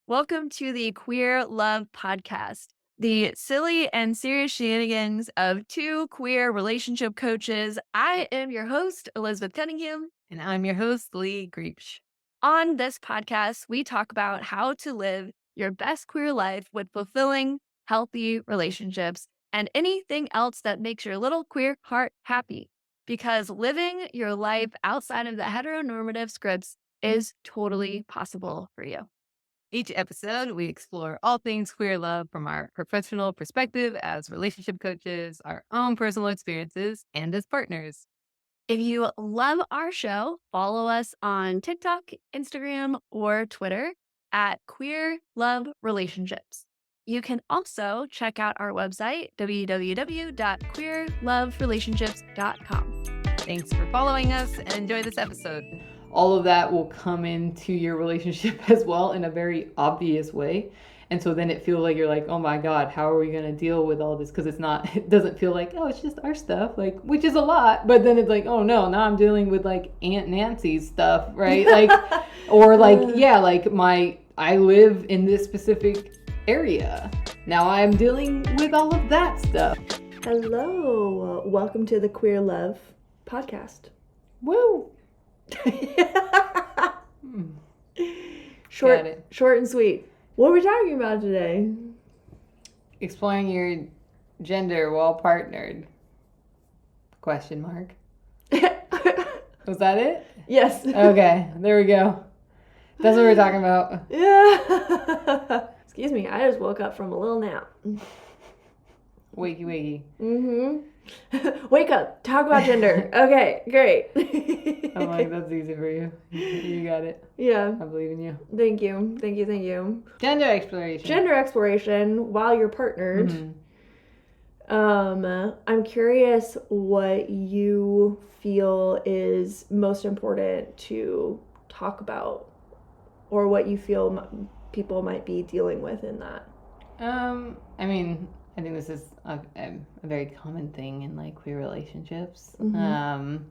Welcome to the Queer Love Podcast, the silly and serious shenanigans of two queer relationship coaches. I am your host, Elizabeth Cunningham. And I'm your host, Lee Greeps. On this podcast, we talk about how to live your best queer life with fulfilling, healthy relationships and anything else that makes your little queer heart happy. Because living your life outside of the heteronormative scripts is totally possible for you. Each episode, we explore all things queer love from our professional perspective as relationship coaches, our own personal experiences, and as partners. If you love our show, follow us on TikTok, Instagram, or Twitter at Queer Love Relationships. You can also check out our website, www.queerloverelationships.com. Thanks for following us and enjoy this episode. All of that will come into your relationship as well in a very obvious way. And so then it feels like you're like, oh my God, how are we going to deal with all this? Because it doesn't feel like, oh, it's just our stuff, like, which is a lot. But then it's like, oh no, now I'm dealing with like Aunt Nancy's stuff, right? Like, or like, yeah, like I live in this specific area. Now I'm dealing with all of that stuff. Hello, welcome to the Queer Love Podcast. Woo! Short and sweet. What are we talking about today? Exploring your gender while partnered. Question mark. Was that it? Yes. Okay, there we go. That's what we're talking about. Yeah. Excuse me, I just woke up from a little nap. Wakey. Wake up, talk about gender. Okay, great. I'm like, that's easy for you. You got it. Yeah. I believe in you. Thank you. Gender exploration. Gender exploration while you're partnered. Mm-hmm. I'm curious what you feel is most important to talk about, or what you feel people might be dealing with in that. I think this is a very common thing in like queer relationships. Mm-hmm.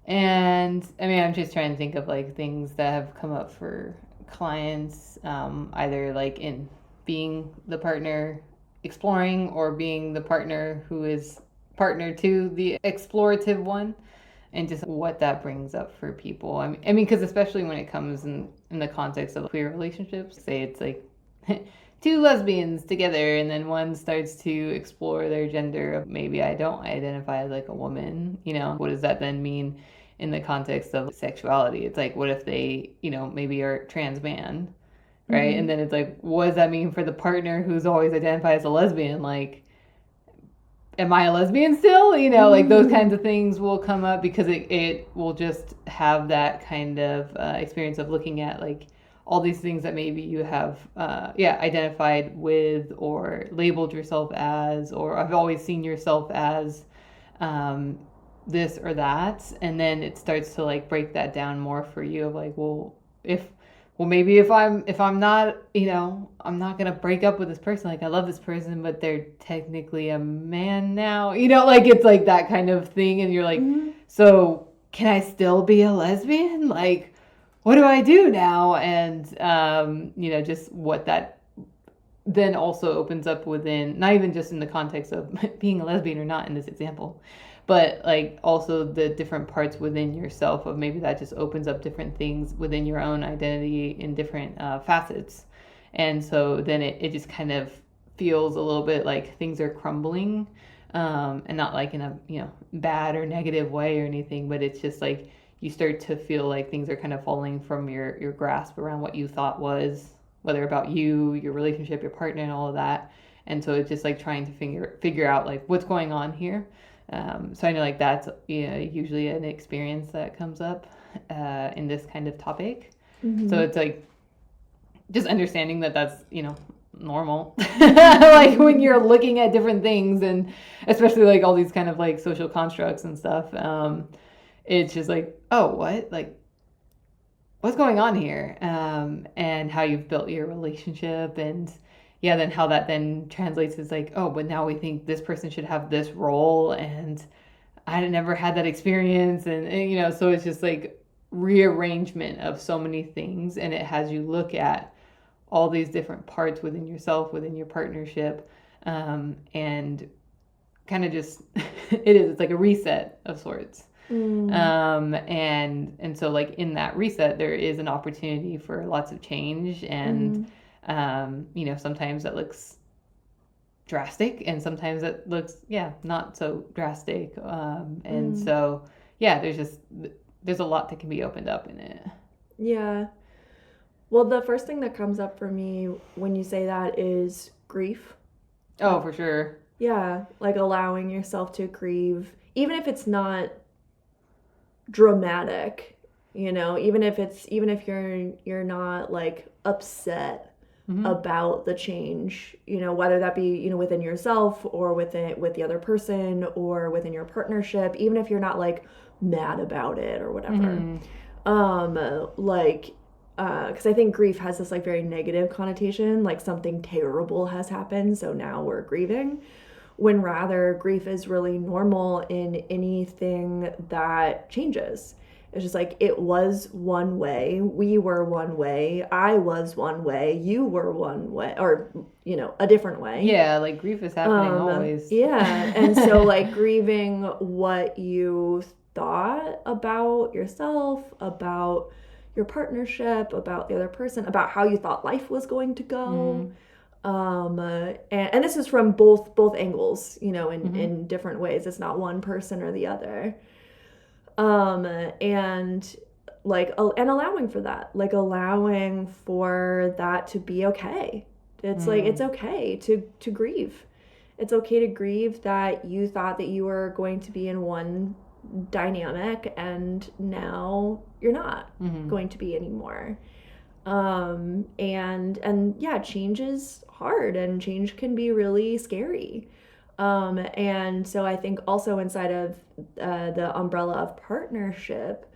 And I mean, I'm just trying to think of like things that have come up for clients, either like in being the partner exploring or being the partner who is partner to the explorative one, and just what that brings up for people. I mean, because especially when it comes in the context of queer relationships, say it's like two lesbians together and then one starts to explore their gender. Maybe I don't identify as like a woman, what does that then mean in the context of sexuality? It's like, what if they, maybe are trans man, right? Mm-hmm. And then it's like, what does that mean for the partner who's always identified as a lesbian? Like, am I a lesbian still? Like those kinds of things will come up because it will just have that kind of experience of looking at like all these things that maybe you have identified with or labeled yourself as, or I've always seen yourself as this or that. And then it starts to like break that down more for you of like, maybe if I'm not, I'm not going to break up with this person. Like I love this person, but they're technically a man now, like it's like that kind of thing. And you're like, So can I still be a lesbian? Like, what do I do now? And, just what that then also opens up within, not even just in the context of being a lesbian or not in this example, but like also the different parts within yourself of maybe that just opens up different things within your own identity in different facets. And so then it just kind of feels a little bit like things are crumbling, and not like in a, bad or negative way or anything, but it's just like, you start to feel like things are kind of falling from your grasp around what you thought was, whether about you, your relationship, your partner, and all of that. And so it's just like trying to figure out like what's going on here. So I know like that's usually an experience that comes up in this kind of topic. Mm-hmm. So it's like just understanding that that's normal. Like when you're looking at different things, and especially like all these kind of like social constructs and stuff. It's just like, oh, what? Like, what's going on here? And how you've built your relationship, and then how that then translates is like, oh, but now we think this person should have this role, and I never had that experience, and so it's just like rearrangement of so many things, and it has you look at all these different parts within yourself, within your partnership, and kind of just it's like a reset of sorts. And so like in that reset there is an opportunity for lots of change, and sometimes that looks drastic and sometimes it looks not so drastic, and so there's a lot that can be opened up in it. Yeah. Well, the first thing that comes up for me when you say that is grief. Oh, for sure. Yeah, like allowing yourself to grieve, even if it's not dramatic, even if you're not like upset about the change, whether that be, within yourself or with the other person or within your partnership, even if you're not like mad about it or whatever. Because I think grief has this like very negative connotation, like something terrible has happened, so now we're grieving, when rather grief is really normal in anything that changes. It's just like, it was one way, we were one way, I was one way, you were one way, or a different way. Yeah, like grief is happening always. Yeah, and so like grieving what you thought about yourself, about your partnership, about the other person, about how you thought life was going to go. And this is from both angles, in different ways. It's not one person or the other. And like, and allowing for that, like allowing for that to be okay. It's like, it's okay to grieve. It's okay to grieve that you thought that you were going to be in one dynamic and now you're not going to be anymore. And yeah, change is hard and change can be really scary. And so I think also inside of the umbrella of partnership,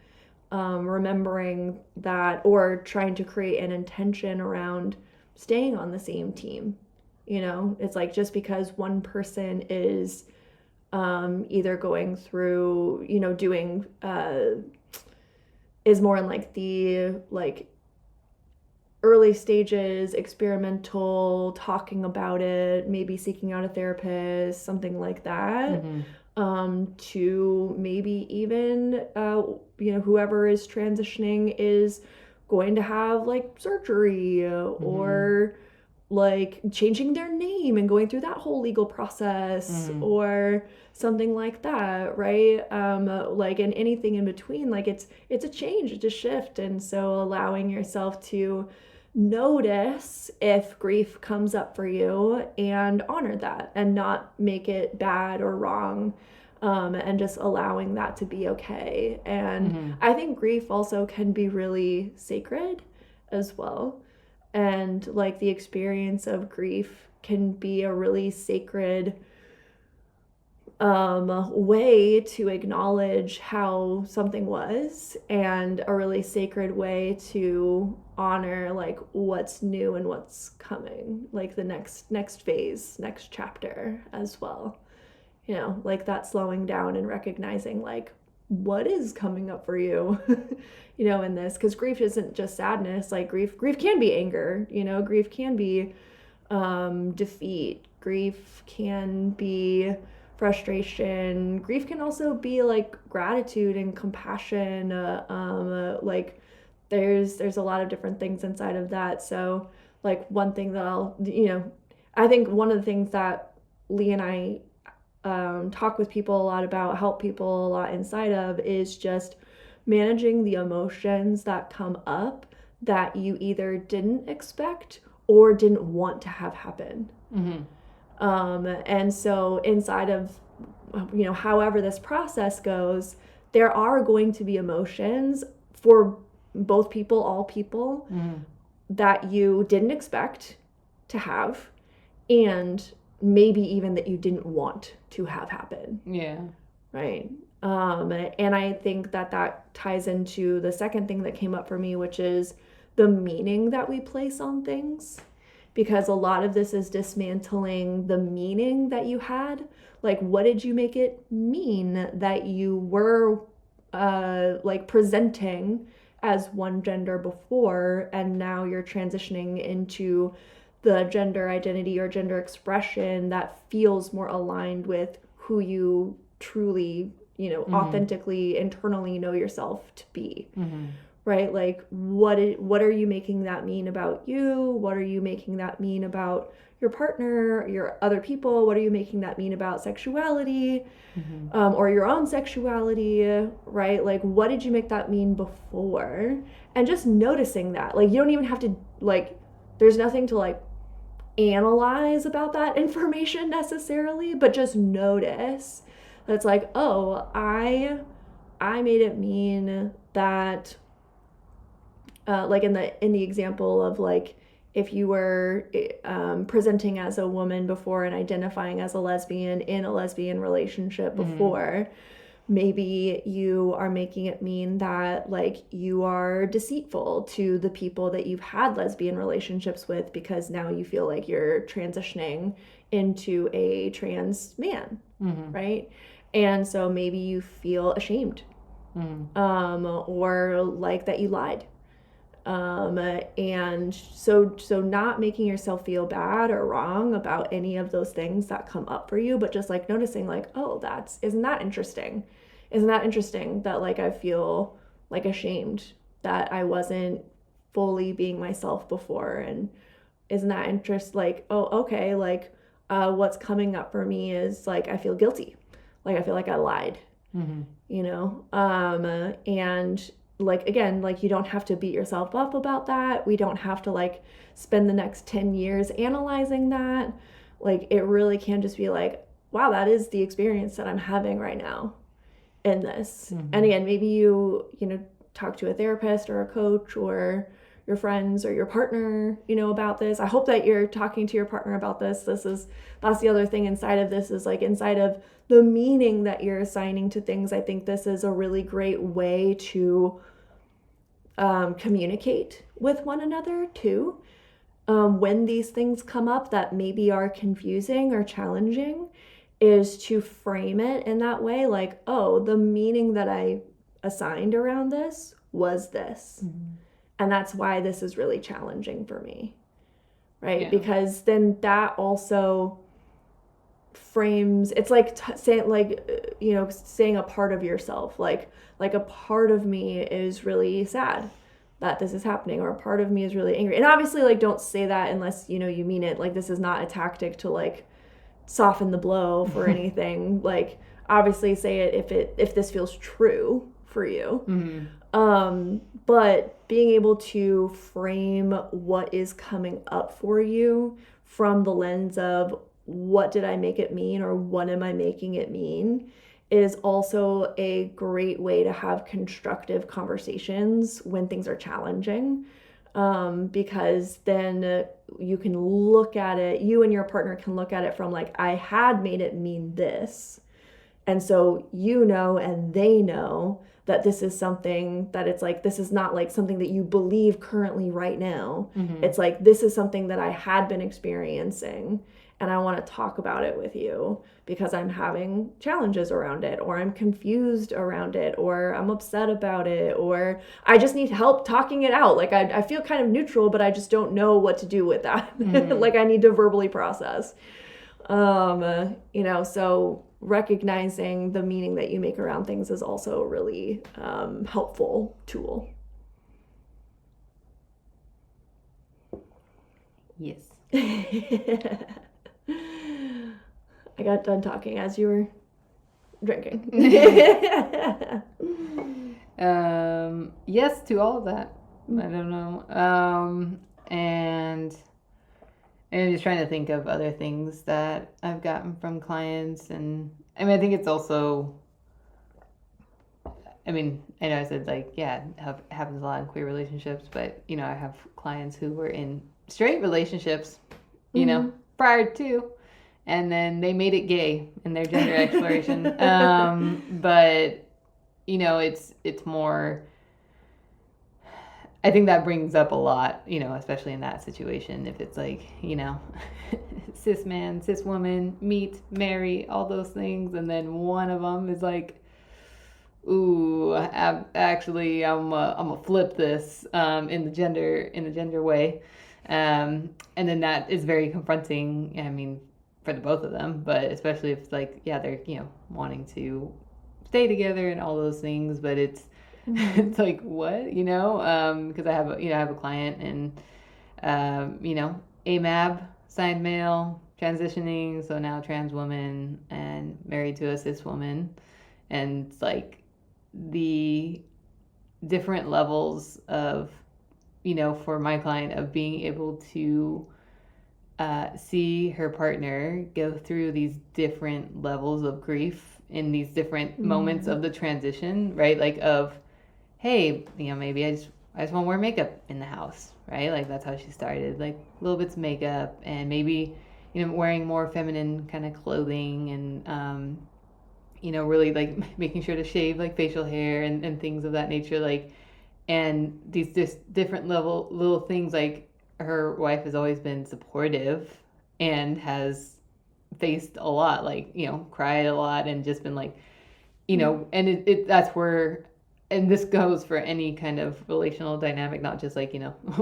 remembering that, or trying to create an intention around staying on the same team. It's like, just because one person is either going through, doing, is more in like the like early stages, experimental, talking about it, maybe seeking out a therapist, something like that, to maybe even, whoever is transitioning is going to have like surgery or like changing their name and going through that whole legal process or something like that, right? Like, and anything in between, like it's a change, it's a shift. And so allowing yourself to notice if grief comes up for you and honor that and not make it bad or wrong, and just allowing that to be okay. And I think grief also can be really sacred as well. And like the experience of grief can be a really sacred way to acknowledge how something was, and a really sacred way to honor like what's new and what's coming, like the next phase, next chapter as well. Like that slowing down and recognizing like what is coming up for you, in this, because grief isn't just sadness. Like grief can be anger, grief can be defeat, grief can be frustration, grief can also be like gratitude and compassion, like there's a lot of different things inside of that. So like one thing that I think one of the things that Lee and I talk with people a lot about, help people a lot inside of, is just managing the emotions that come up that you either didn't expect or didn't want to have happen. And so inside of, however this process goes, there are going to be emotions for both people, all people, that you didn't expect to have, and maybe even that you didn't want to have happen. Yeah. Right. And I think that ties into the second thing that came up for me, which is the meaning that we place on things. Because a lot of this is dismantling the meaning that you had. Like, what did you make it mean that you were like presenting as one gender before, and now you're transitioning into the gender identity or gender expression that feels more aligned with who you truly, authentically, internally know yourself to be. Right? Like, what are you making that mean about you? What are you making that mean about your partner, your other people? What are you making that mean about sexuality, or your own sexuality, right? Like, what did you make that mean before? And just noticing that. Like, you don't even have to, like, there's nothing to, like, analyze about that information necessarily, but just notice that it's like, oh, I made it mean that, like in the example of, like, if you were presenting as a woman before and identifying as a lesbian in a lesbian relationship before, maybe you are making it mean that, like, you are deceitful to the people that you've had lesbian relationships with, because now you feel like you're transitioning into a trans man, right? And so maybe you feel ashamed, or like that you lied. And so not making yourself feel bad or wrong about any of those things that come up for you, but just, like, noticing, like, oh, isn't that interesting? Isn't that interesting that, like, I feel, like, ashamed that I wasn't fully being myself before? And isn't that like, oh, okay, like, what's coming up for me is, like, I feel guilty. Like, I feel like I lied, and, like, again, like, you don't have to beat yourself up about that. We don't have to, like, spend the next 10 years analyzing that. Like, it really can just be like, wow, that is the experience that I'm having right now in this. And again, maybe you talk to a therapist or a coach or your friends or your partner, about this. I hope that you're talking to your partner about this. That's the other thing inside of this, is, like, inside of the meaning that you're assigning to things. I think this is a really great way to communicate with one another too. When these things come up that maybe are confusing or challenging, is to frame it in that way, like, oh, the meaning that I assigned around this was this. And that's why this is really challenging for me, right? Yeah. Because then that also frames, it's like saying a part of yourself, like a part of me is really sad that this is happening, or a part of me is really angry. And obviously, like, don't say that unless you mean it. Like, this is not a tactic to, like, soften the blow for anything. Like, obviously say it if this feels true for you. But being able to frame what is coming up for you from the lens of, what did I make it mean, or what am I making it mean, is also a great way to have constructive conversations when things are challenging. Because then you can look at it, you and your partner can look at it from, like, I had made it mean this. And so, and they know that this is something that, it's like, this is not, like, something that you believe currently right now. It's like, this is something that I had been experiencing, and I want to talk about it with you because I'm having challenges around it, or I'm confused around it, or I'm upset about it, or I just need help talking it out. Like, I feel kind of neutral, but I just don't know what to do with that. Like, I need to verbally process. So recognizing the meaning that you make around things is also a really helpful tool. Yes. I got done talking as you were drinking. Yes to all of that. I don't know. And I'm just trying to think of other things that I've gotten from clients. And I mean, I think it's also, I know I said, like, yeah, it happens a lot in queer relationships, but, I have clients who were in straight relationships, prior to, and then they made it gay in their gender exploration. But, it's more, I think that brings up a lot, especially in that situation. If it's like, cis man, cis woman, meet, marry, all those things. And then one of them is like, ooh, actually, I'm gonna flip this in the gender way, and then that is very confronting. I mean, for the both of them, but especially if like yeah, they're wanting to stay together and all those things, but it's it's like what because I have I have a client and AMAB signed male transitioning, so now trans woman and married to a cis woman, and it's like the different levels of for my client of being able to see her partner go through these different levels of grief in these different moments of the transition, right? Like of, hey, maybe I just want to wear makeup in the house, right? Like that's how she started, like little bits of makeup, and maybe wearing more feminine kind of clothing, and really like making sure to shave like facial hair and things of that nature, like, and these just different little things, like her wife has always been supportive and has faced a lot, like cried a lot and just been like and that's where, and this goes for any kind of relational dynamic, not just like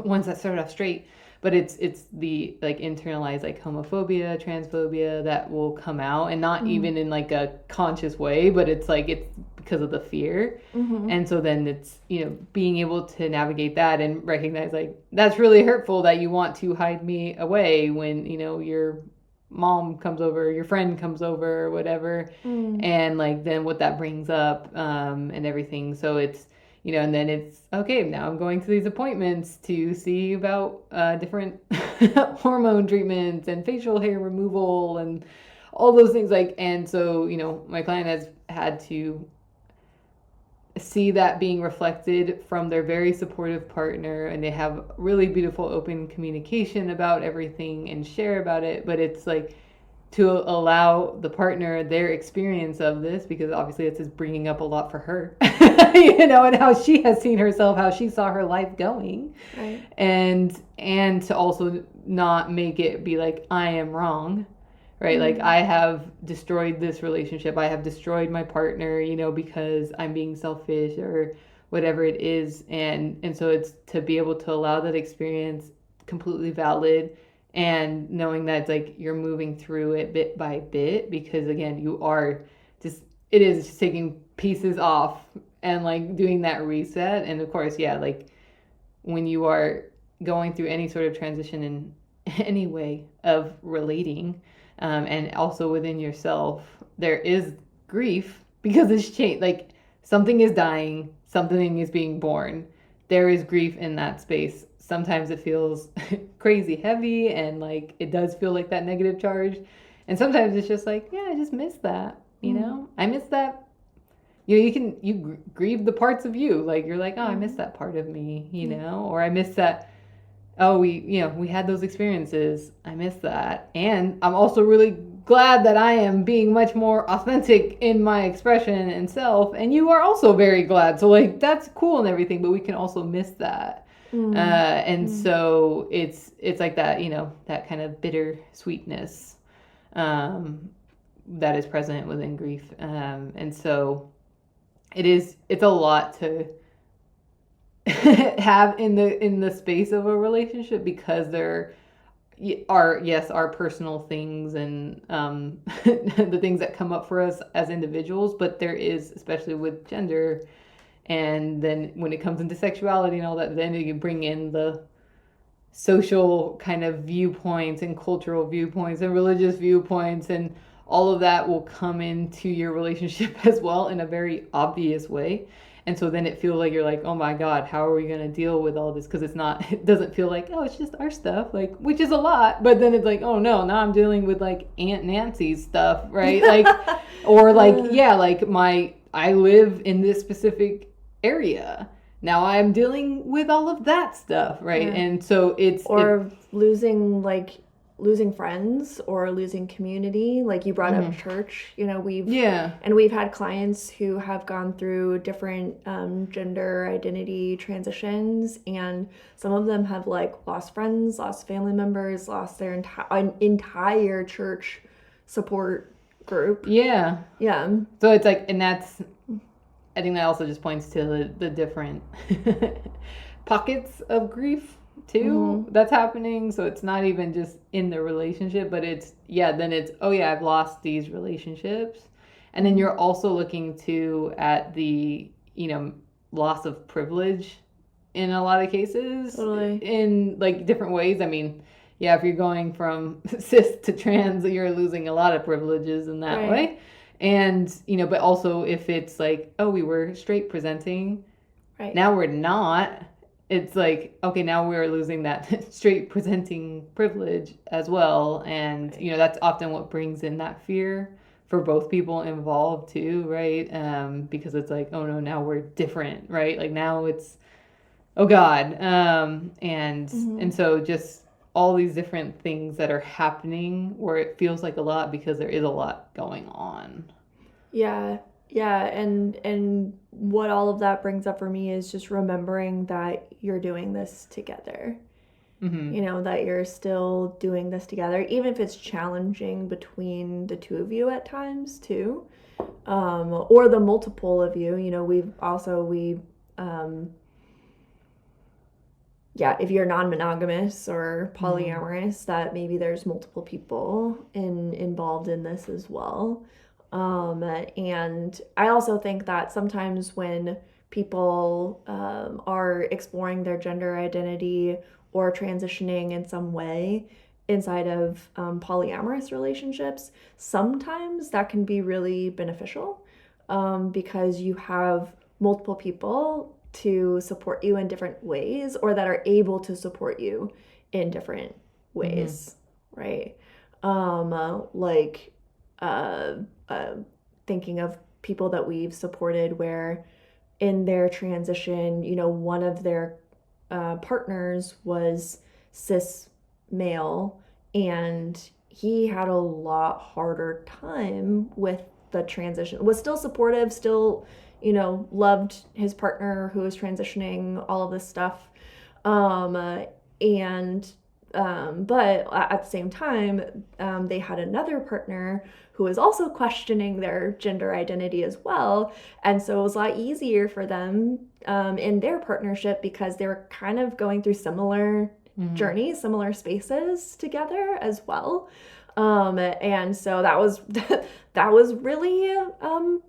ones that start off straight, but it's the like internalized like homophobia, transphobia that will come out, and not even in like a conscious way, but it's like it's because of the fear. And so then it's being able to navigate that and recognize like that's really hurtful that you want to hide me away when your mom comes over, your friend comes over, or whatever, and like then what that brings up, and everything. So it's and then it's okay. Now I'm going to these appointments to see about different hormone treatments and facial hair removal and all those things. Like, and so my client has had to see that being reflected from their very supportive partner, and they have really beautiful open communication about everything and share about it, but it's like to allow the partner their experience of this, because obviously it's just bringing up a lot for her and how she has seen herself, how she saw her life going, right. and to also not make it be like I am wrong, right? Like I have destroyed this relationship, I have destroyed my partner, because I'm being selfish or whatever it is, and so it's to be able to allow that experience, completely valid, and knowing that it's like you're moving through it bit by bit, because again it is just taking pieces off and like doing that reset. And of course, yeah, like when you are going through any sort of transition in any way of relating, and also within yourself, there is grief because it's changed. Like something is dying, something is being born. There is grief in that space. Sometimes it feels crazy heavy, and like it does feel like that negative charge. And sometimes it's just like, yeah, I just miss that. I miss that. You grieve the parts of you. Like you're like, oh, I miss that part of me. Or I miss that. Oh, we had those experiences. I miss that. And I'm also really glad that I am being much more authentic in my expression and self. And you are also very glad. So like that's cool and everything, but we can also miss that. And so it's like that, that kind of bitter sweetness that is present within grief. And so it's a lot to have in the space of a relationship, because there are personal things and the things that come up for us as individuals, but there is, especially with gender, and then when it comes into sexuality and all that, then you bring in the social kind of viewpoints and cultural viewpoints and religious viewpoints, and all of that will come into your relationship as well in a very obvious way. And so then it feels like you're like, oh my God, how are we going to deal with all this? Because it doesn't feel like, oh, it's just our stuff, like, which is a lot. But then it's like, oh no, now I'm dealing with like Aunt Nancy's stuff, right? Like, or like, yeah, like I live in this specific area. Now I'm dealing with all of that stuff, right? Yeah. And so losing friends or losing community. Like you brought up church, we've had clients who have gone through different gender identity transitions, and some of them have like lost friends, lost family members, lost their entire church support group. Yeah. So it's like, and that's I think that also just points to the different pockets of grief too that's happening. So it's not even just in the relationship, but then it's, oh yeah, I've lost these relationships. And then you're also looking too at the, loss of privilege in a lot of cases. Totally. In like different ways. I mean, yeah, if you're going from cis to trans, you're losing a lot of privileges in that way. And, but also if it's like, oh, we were straight presenting, now we're not. It's like, okay, now we're losing that straight presenting privilege as well. And, that's often what brings in that fear for both people involved too, right? Because it's like, oh no, now we're different, right? Like now it's, oh God. And so just all these different things that are happening where it feels like a lot because there is a lot going on. Yeah. Yeah, and what all of that brings up for me is just remembering that you're doing this together. That you're still doing this together, even if it's challenging between the two of you at times too, or the multiple of you. If you're non-monogamous or polyamorous, that maybe there's multiple people involved in this as well. And I also think that sometimes when people are exploring their gender identity or transitioning in some way inside of polyamorous relationships, sometimes that can be really beneficial because you have multiple people to support you in different ways or that are able to support you in different ways, right? Thinking of people that we've supported where in their transition, one of their partners was cis male and he had a lot harder time with the transition, was still supportive, still, loved his partner who was transitioning, all of this stuff. But at the same time, they had another partner who was also questioning their gender identity as well. And so it was a lot easier for them in their partnership because they were kind of going through similar journeys, similar spaces together as well. And so that was that was really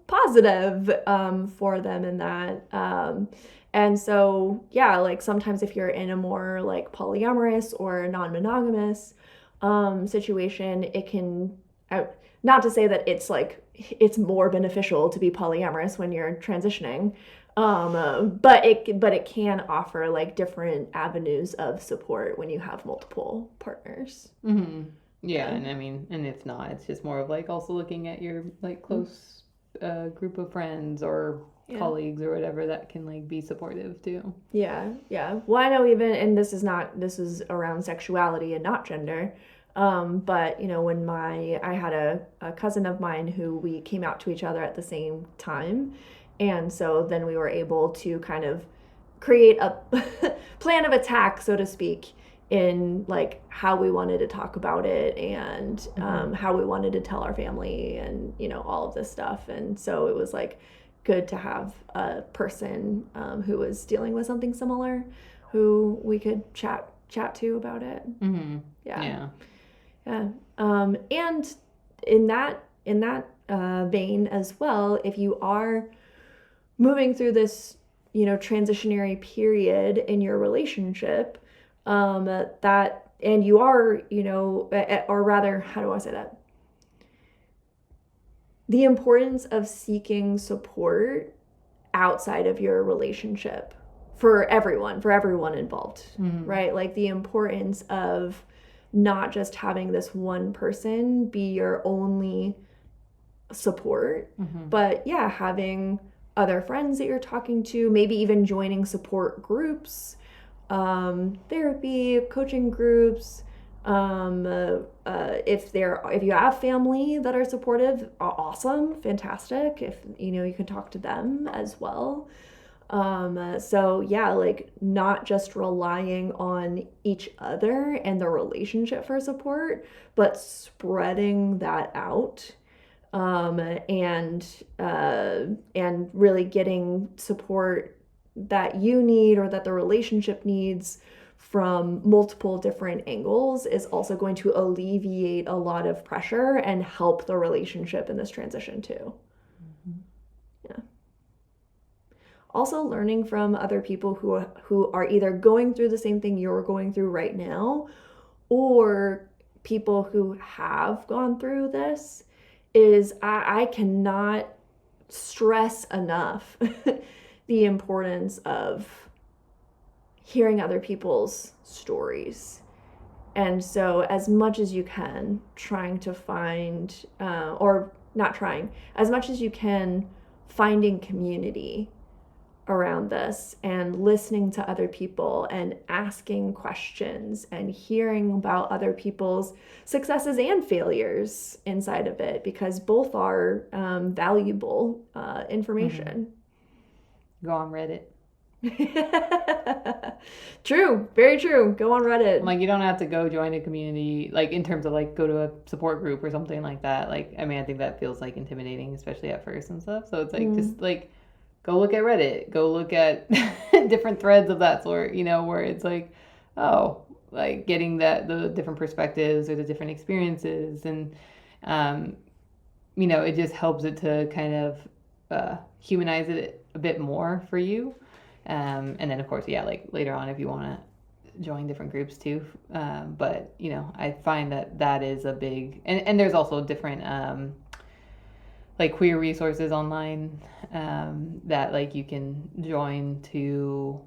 positive for them in that. And so, yeah, like sometimes if you're in a more like polyamorous or non-monogamous situation, it can, not to say that it's like, it's more beneficial to be polyamorous when you're transitioning, but it can offer like different avenues of support when you have multiple partners. Yeah, and I mean, and if not, it's just more of like also looking at your like close group of friends or colleagues or whatever that can like be supportive too. Yeah. Well, I know even, and this is around sexuality and not gender. But when I had a cousin of mine who we came out to each other at the same time, and so then we were able to kind of create a plan of attack, so to speak, in like how we wanted to talk about it and how we wanted to tell our family and all of this stuff. And so it was like good to have a person who was dealing with something similar who we could chat to about it. Yeah. And in that vein as well, if you are moving through this transitionary period in your relationship, that, and you are, or rather, how do I say that? The importance of seeking support outside of your relationship for everyone involved, right? Like the importance of not just having this one person be your only support, but having other friends that you're talking to, maybe even joining support groups, therapy, coaching groups. If you have family that are supportive, awesome, fantastic. If you can talk to them as well. So yeah, like not just relying on each other and the relationship for support, but spreading that out. and really getting support that you need or that the relationship needs from multiple different angles is also going to alleviate a lot of pressure and help the relationship in this transition too. Mm-hmm. Yeah. Also learning from other people who are either going through the same thing you're going through right now, or people who have gone through this, is I cannot stress enough the importance of hearing other people's stories. And so as much as you can, trying to find, or not trying, as much as you can, finding community around this and listening to other people and asking questions and hearing about other people's successes and failures inside of it, because both are valuable information. Go on Reddit. True, very true. Go on Reddit. Like, you don't have to go join a community, like, in terms of, like, go to a support group or something like that. Like, I mean, I think that feels, like, intimidating, especially at first and stuff. So it's, like, just, like, go look at Reddit. Go look at different threads of that sort, you know, where it's, like, oh, like, getting the different perspectives or the different experiences. And, you know, it just helps it to kind of humanize it a bit more for you. And then, of course, yeah, like, later on, if you want to join different groups too. But, you know, I find that is a big, and there's also different, like, queer resources online that, like, you can join to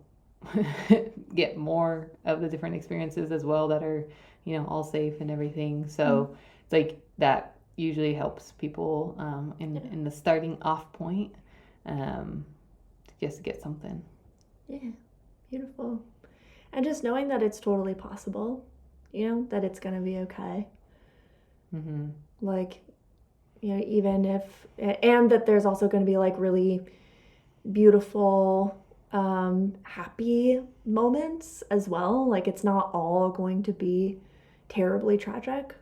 get more of the different experiences as well that are, you know, all safe and everything. So it's like that usually helps people in the starting off point, just to get something. Yeah, beautiful. And just knowing that it's totally possible, you know, that it's going to be okay. Mm-hmm. Like, you know, even if, and that there's also going to be, like, really beautiful, happy moments as well. Like, it's not all going to be terribly tragic.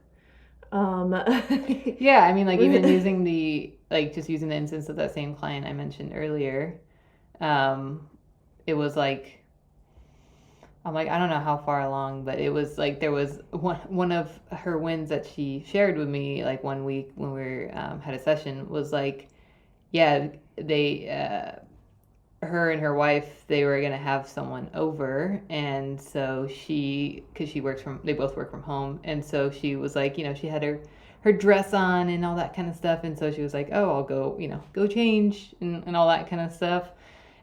Yeah, I mean, like, even using just using the instance of that same client I mentioned earlier, it was like, I'm like, I don't know how far along, but it was like there was one of her wins that she shared with me, like, one week when we had a session, was like, yeah, they her and her wife, they were gonna have someone over, and so because they both work from home, and so she was like, you know, she had her dress on and all that kind of stuff, and so she was like, oh, I'll go, you know, go change and all that kind of stuff.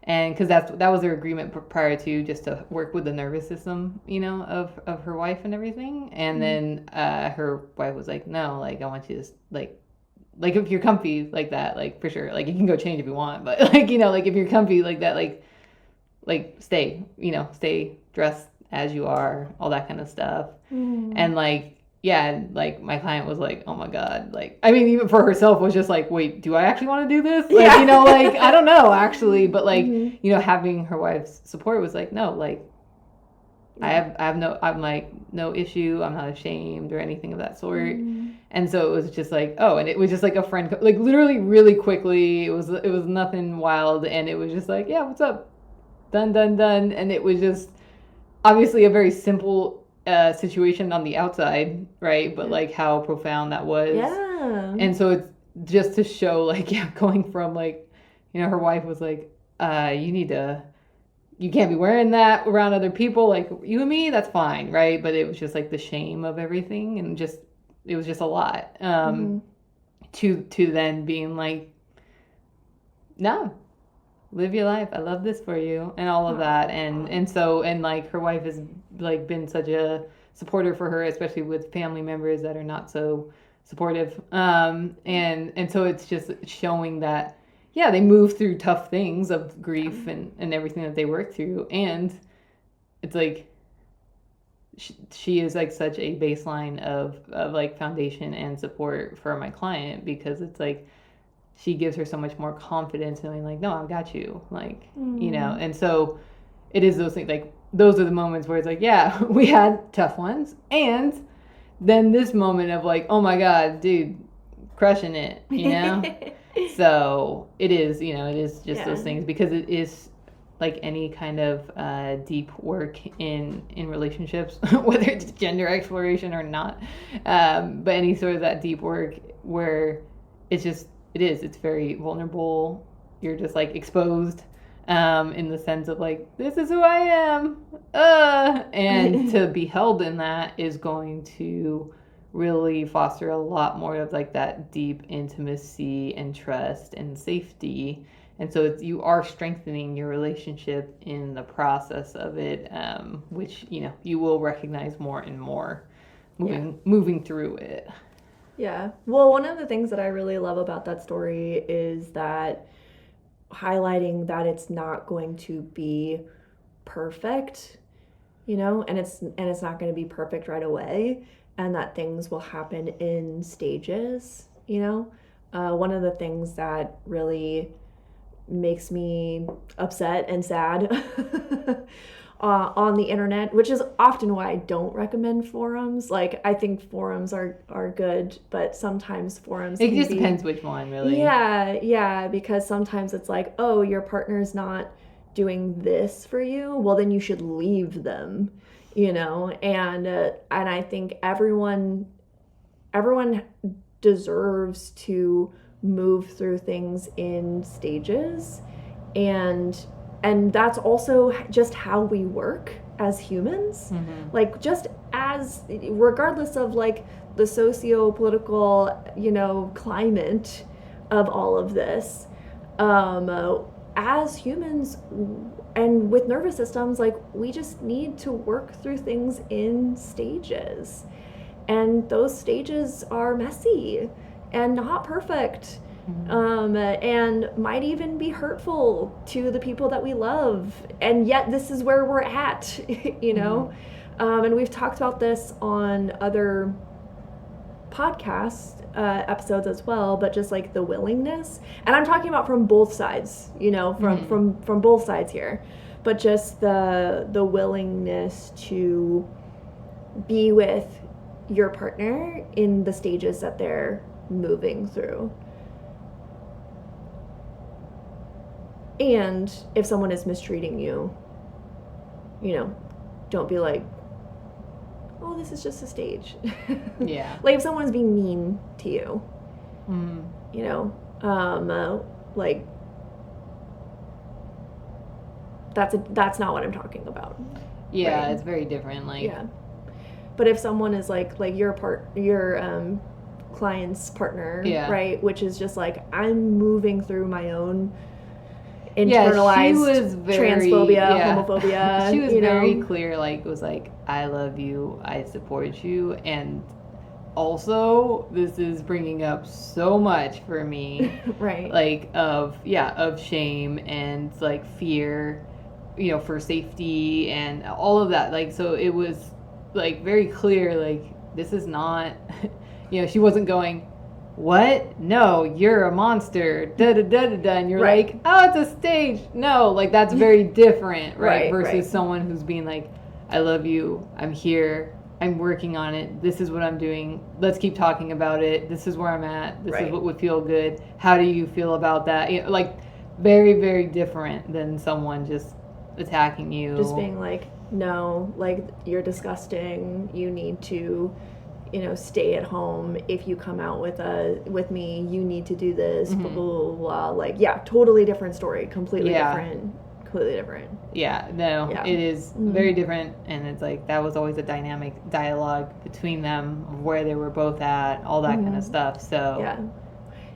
And because that was their agreement prior to, just to work with the nervous system, you know, of her wife and everything. And then her wife was like, no, like, I want you to, like, if you're comfy like that, like, for sure, like, you can go change if you want, but, like, you know, like, if you're comfy like that, like stay, you know, stay dressed as you are, all that kind of stuff. And, like, yeah, like, my client was like, oh my God, like, I mean, even for herself was just like, wait, do I actually want to do this? Like, yeah. You know, like, I don't know, actually, but, like, you know, having her wife's support was like, no, like, I'm like, no issue, I'm not ashamed or anything of that sort. And so it was just like, oh, and it was just like a friend, like, literally really quickly, it was nothing wild, and it was just like, yeah, what's up? Done. And it was just obviously a very simple situation on the outside, right? But like, how profound that was. Yeah. And so it's just to show, like, yeah, going from, like, you know, her wife was like, you can't be wearing that around other people, like, you and me, that's fine, right? But it was just like the shame of everything, and just, it was just a lot. To then being like, no, live your life, I love this for you, and all of that. And so, and, like, her wife has, like, been such a supporter for her, especially with family members that are not so supportive. And so it's just showing that, yeah, they move through tough things of grief and everything that they work through, and it's like she is, like, such a baseline of like, foundation and support for my client, because it's like she gives her so much more confidence, knowing, like, no, I've got you, like, you know. And so it is those things, like, those are the moments where it's like, yeah, we had tough ones, and then this moment of, like, oh my God, dude, crushing it, So it is, it is just those Yeah. things, because it is like any kind of deep work in relationships, whether it's gender exploration or not, but any sort of that deep work where it's very vulnerable. You're just like exposed, in the sense of like, this is who I am, and to be held in that is going to really foster a lot more of like that deep intimacy and trust and safety. And so you are strengthening your relationship in the process of it, which you will recognize more and more moving through it. Yeah. Well, one of the things that I really love about that story is that highlighting that it's not going to be perfect, and it's not going to be perfect right away, and that things will happen in stages. One of the things that really makes me upset and sad on the internet, which is often why I don't recommend forums. Like, I think forums are good, but sometimes forums it just depends which one, really. Yeah, because sometimes it's like, oh, your partner's not doing this for you, well then you should leave them, and I think everyone deserves to move through things in stages, and that's also just how we work as humans. Like, just as regardless of like the socio-political climate of all of this, as humans and with nervous systems, like, we just need to work through things in stages, and those stages are messy and not perfect, and might even be hurtful to the people that we love, and yet this is where we're at. And we've talked about this on other podcast episodes as well, but just like the willingness, and I'm talking about from both sides, from both sides here, but just the willingness to be with your partner in the stages that they're moving through. And if someone is mistreating you, don't be like, oh, this is just a stage. Yeah. Like, if someone is being mean to you, like, that's not what I'm talking about. Yeah, right? It's very different. Like, yeah. But if someone is like your client's partner, right, which is just like, I'm moving through my own internalized transphobia, homophobia. She was very clear, like, it was like, I love you, I support you, and also this is bringing up so much for me, right? Like, of shame and like fear, for safety and all of that. Like, so it was like very clear, like, this is not, she wasn't going, what? No, you're a monster. Da da da da da. And you're like, oh, it's a stage. No, like, that's very different, right? Versus someone who's being like, I love you. I'm here. I'm working on it. This is what I'm doing. Let's keep talking about it. This is where I'm at. This is what would feel good. How do you feel about that? Like, very, very different than someone just attacking you. Just being like, no, like, you're disgusting. You need to stay at home. If you come out with me, you need to do this, blah, blah, blah, blah. Like, totally different story, completely different. Yeah, no, it is very different, and it's like, that was always a dynamic dialogue between them of where they were both at, all that kind of stuff. So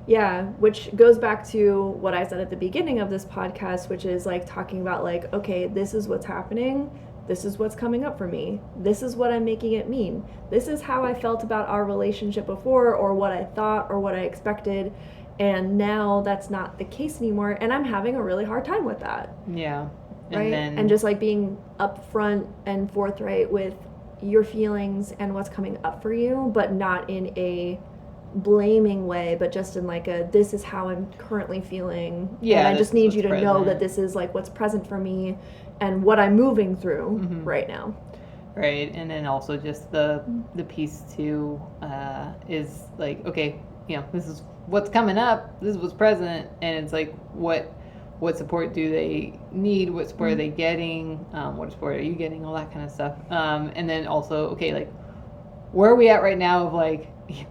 yeah, which goes back to what I said at the beginning of this podcast, which is like talking about like, okay, this is what's happening. This is what's coming up for me. This is what I'm making it mean. This is how I felt about our relationship before, or what I thought, or what I expected. And now that's not the case anymore. And I'm having a really hard time with that. Yeah. Right? And just like being upfront and forthright with your feelings and what's coming up for you, but not in a blaming way, but just in like a, this is how I'm currently feeling. Yeah. And I just need you to know that this is like what's present for me and what I'm moving through right now. Right. And then also just the piece too is like, okay, this is what's coming up, this is what's present, and it's like, what support do they need? What support are they getting? What support are you getting? All that kind of stuff. And then also, okay, like, where are we at right now of like,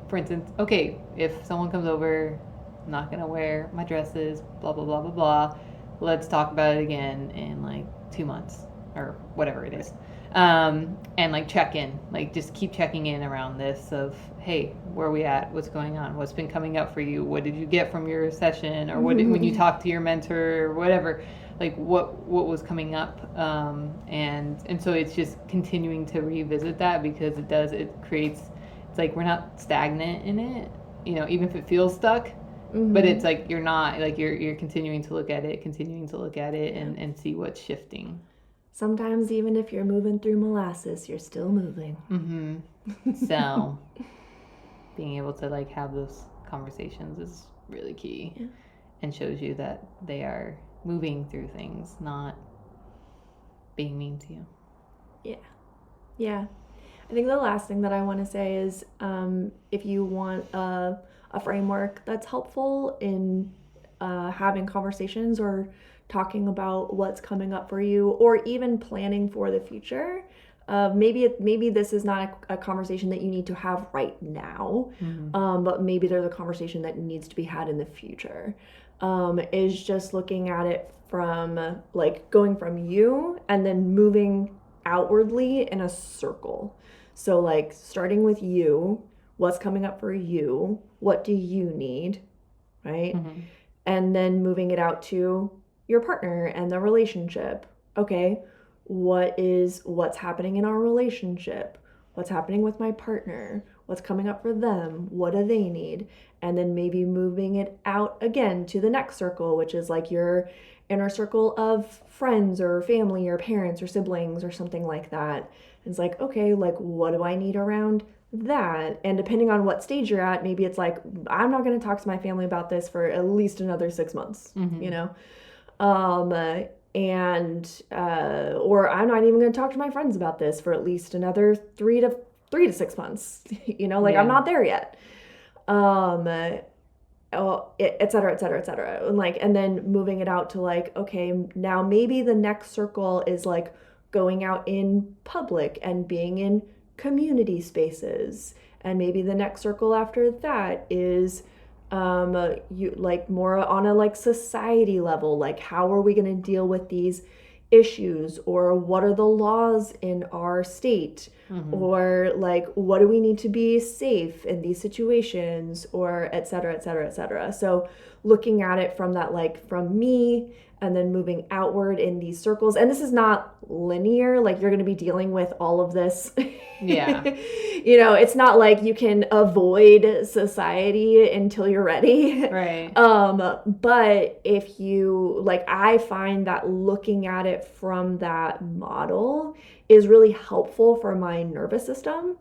for instance, okay, if someone comes over, I'm not going to wear my dresses, blah, blah, blah, blah, blah. Let's talk about it again in like 2 months or whatever it is. And like check in, like just keep checking in around this of, hey, where are we at? What's going on? What's been coming up for you? What did you get from your session? Or when you talked to your mentor or whatever, like what was coming up? And so it's just continuing to revisit that, because it creates, it's like we're not stagnant in it, even if it feels stuck. But it's like you're not, like you're continuing to look at it and see what's shifting. Sometimes even if you're moving through molasses, you're still moving. So being able to like have those conversations is really key, and shows you that they are moving through things, not being mean to you. Yeah. I think the last thing that I want to say is if you want a framework that's helpful in having conversations or talking about what's coming up for you, or even planning for the future. Maybe this is not a conversation that you need to have right now, but maybe there's a conversation that needs to be had in the future. Is just looking at it from like going from you and then moving outwardly in a circle. So like starting with you, what's coming up for you? What do you need? Right? And then moving it out to your partner and the relationship. Okay, what's happening in our relationship? What's happening with my partner? What's coming up for them? What do they need? And then maybe moving it out again to the next circle, which is like your inner circle of friends or family or parents or siblings or something like that. It's like, okay, like what do I need around that? And depending on what stage you're at, maybe it's like, I'm not going to talk to my family about this for at least another 6 months, or I'm not even going to talk to my friends about this for at least another 3 to 6 months, I'm not there yet. Et cetera, et cetera, et cetera. And then moving it out to like, okay, now maybe the next circle is like going out in public and being in community spaces. And maybe the next circle after that is you like more on a like society level, like how are we going to deal with these issues, or what are the laws in our state, or like what do we need to be safe in these situations, or et cetera, et cetera, et cetera. So looking at it from that, like from me, and then moving outward in these circles. And this is not linear, like you're going to be dealing with all of this. Yeah. It's not like you can avoid society until you're ready. Right. But if you, like, I find that looking at it from that model is really helpful for my nervous system,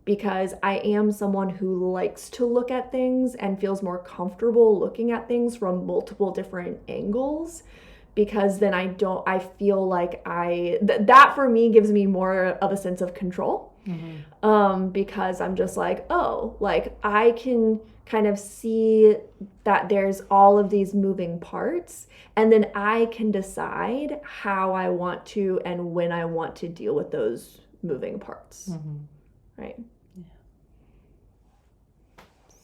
because I am someone who likes to look at things and feels more comfortable looking at things from multiple different angles, because then I feel like that for me gives me more of a sense of control. Because I'm just like, oh, like I can kind of see that there's all of these moving parts, and then I can decide how I want to and when I want to deal with those moving parts. Right. Yeah.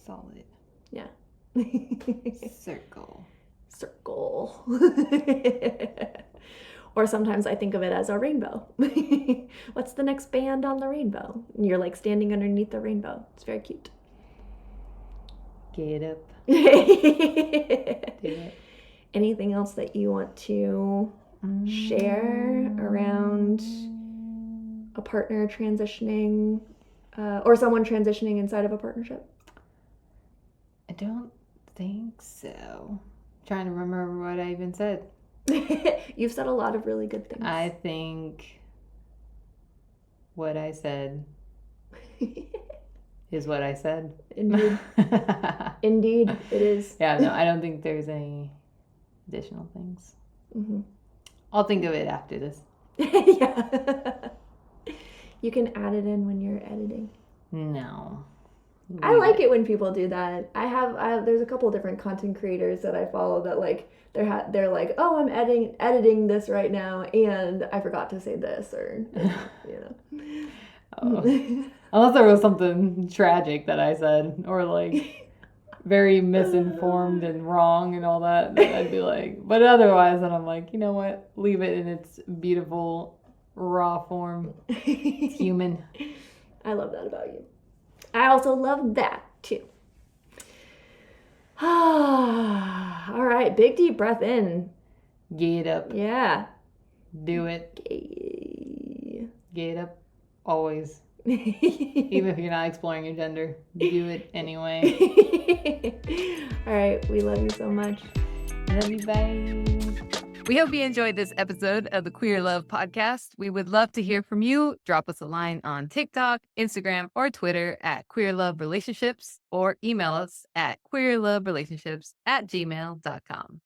Solid. Yeah. Circle. Or sometimes I think of it as a rainbow. What's the next band on the rainbow? And you're like standing underneath the rainbow. It's very cute. Get up. Do it. Anything else that you want to share around a partner transitioning, or someone transitioning inside of a partnership? I don't think so. I'm trying to remember what I even said. You've said a lot of really good things. I think what I said is what I said. Indeed. Indeed, it is. Yeah, no, I don't think there's any additional things. I'll think of it after this. Yeah. You can add it in when you're editing. No. I leave like it when people do that. There's a couple different content creators that I follow that like they're like, oh, I'm editing this right now, and I forgot to say this, or you Oh. know. Unless there was something tragic that I said, or like very misinformed and wrong and all that, then I'd be like, but otherwise, then I'm like, you know what? Leave it in its beautiful, raw form. It's human. I love that about you. I also love that too. All right, big deep breath in. Get up. Yeah. Do it. Gay. Get up. Always. Even if you're not exploring your gender, do it anyway. All right, we love you so much. Love you, bye. We hope you enjoyed this episode of the Queer Love Podcast. We would love to hear from you. Drop us a line on TikTok, Instagram, or Twitter at Queer Love Relationships, or email us at queerloverelationships@gmail.com.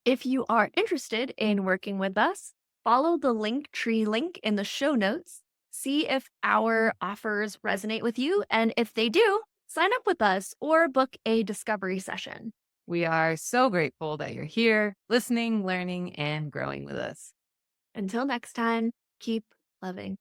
If you are interested in working with us, follow the Linktree link in the show notes. See if our offers resonate with you, and if they do, sign up with us or book a discovery session. We are so grateful that you're here, listening, learning, and growing with us. Until next time, keep loving.